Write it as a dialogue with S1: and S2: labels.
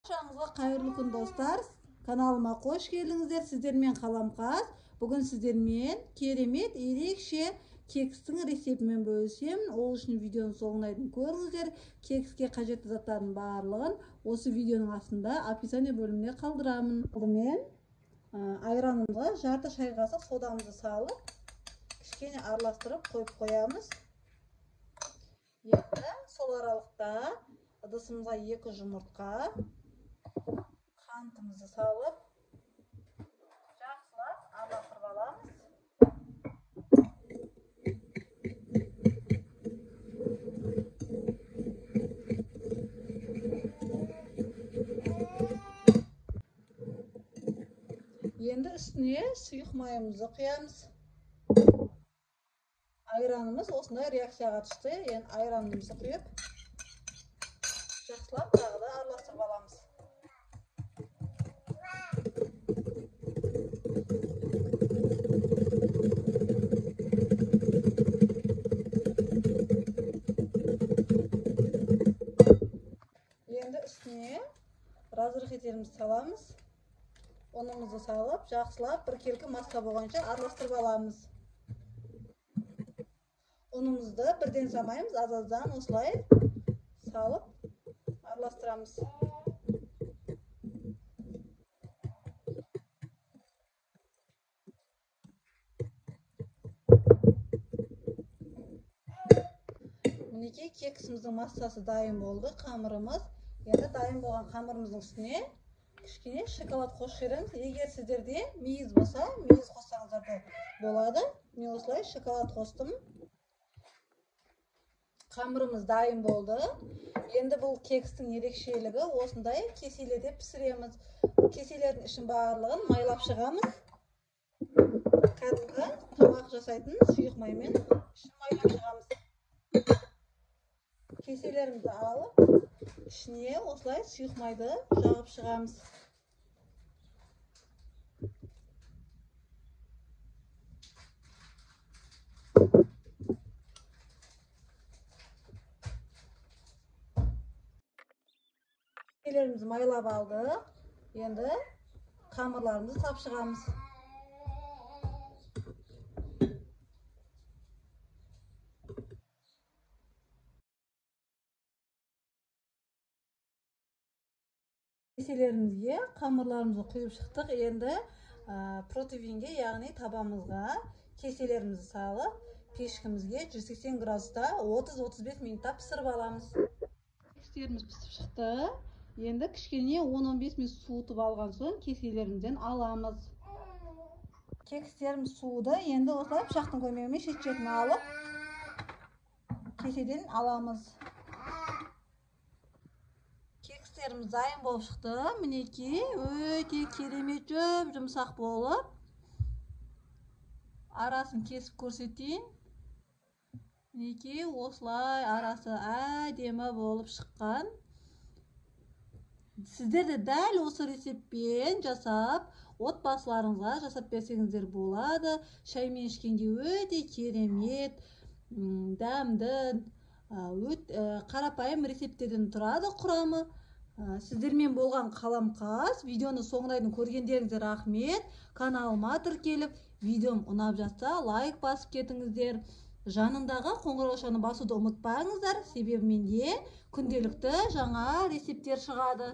S1: Barchаңызға қайырлы күн достар. Каналыма қош келдіңіздер. Сіздермен Қаламқас. Бүгін сіздермен керемет ерекше кекстің рецептімен бөлісемін. Ол үшін видеоның соңына дейін көріңіздер. Кекске қажетті заттардың барлығын осы видеоның астында описание бөліміне қалдырамын. Алдымен айранымға жарты шай қасық содамызды салып, кішкене араластырып қойып қоямыз. Енді сол аралықта ыдысымызға 2 жұмыртқа, қантымызды салып, жақсылап араластырып аламыз. Енді үстіне сұйық майымызды құямыз. Айранымыз осындай реакцияға түсті. Енді айранымызды құйып, жақсылап тағы да араластырып аламыз. Енді үстіне разрыхителімізді саламыз. Ұнымызды салып, жақсылап бір келкі масса болғанша араластырып аламыз. Ұнымызды бірден салмаймыз, аз-аздан осылай салып араластырамыз. Мінекей кексіміздің массасы дайын болды, қамырымыз. Енді дайын болған қамырымыздың үстіне кішкене шоколад қосып жібереміз. Егер сіздерде мейіз болса, мейіз қоссаңыздар да болады. Мен осылай шоколад қостым. Қамырымыз дайын болды. Енді бұл кекстің ерекшелігі осындай кеселерде пісіреміз. Кеселердің ішін барлығын майлап шығамыз. Кәдімгі тамақ жасайтын сұйық маймен ішін майлап шығамыз. Кеселерімізді алып, ішіне осылай сұйық майды жағып шығамыз. Кеселерімізді майлап алдық. Енді қамырларымызды сап шығамыз. Кеселерімізге қамырларымызды құйып шықтық. Енді противинге, яғни табамызға кеселерімізді салып, пешкімізге 180 градуста 30-35 минутта пісіріп аламыз. Кекстеріміз пісіп шықты. Енді кішкене 10-15 минут суытып алған соң кеселерімізден аламыз. Кекстеріміз суыды. Енді осылай пышақтың көмегімен шет-шетін алып, кеседен аламыз. Кекстеріміз дайын болып шықты. Мінекей өте керемет жұмсақ болып. Арасын кесіп көрсетейін. Мінекей осылай арасы әдемі болып шыққан. Сіздер де дәл осы рецептпен жасап, отбасыларыңызға жасап берсеңіздер болады. Шаймен ішкенде өте керемет, дәмді, қарапайым рецепттерден тұрады құрамы. Сіздермен болған Қаламқас. Видеоны соңына дейін көргендеріңізге рахмет. Каналыма тіркеліп, видеом ұнап жатса лайк басып кетіңіздер. Жанындағы қоңыраушаны басуды ұмытпаңыздар. Себебі менде күнделікті жаңа рецепттер шығады.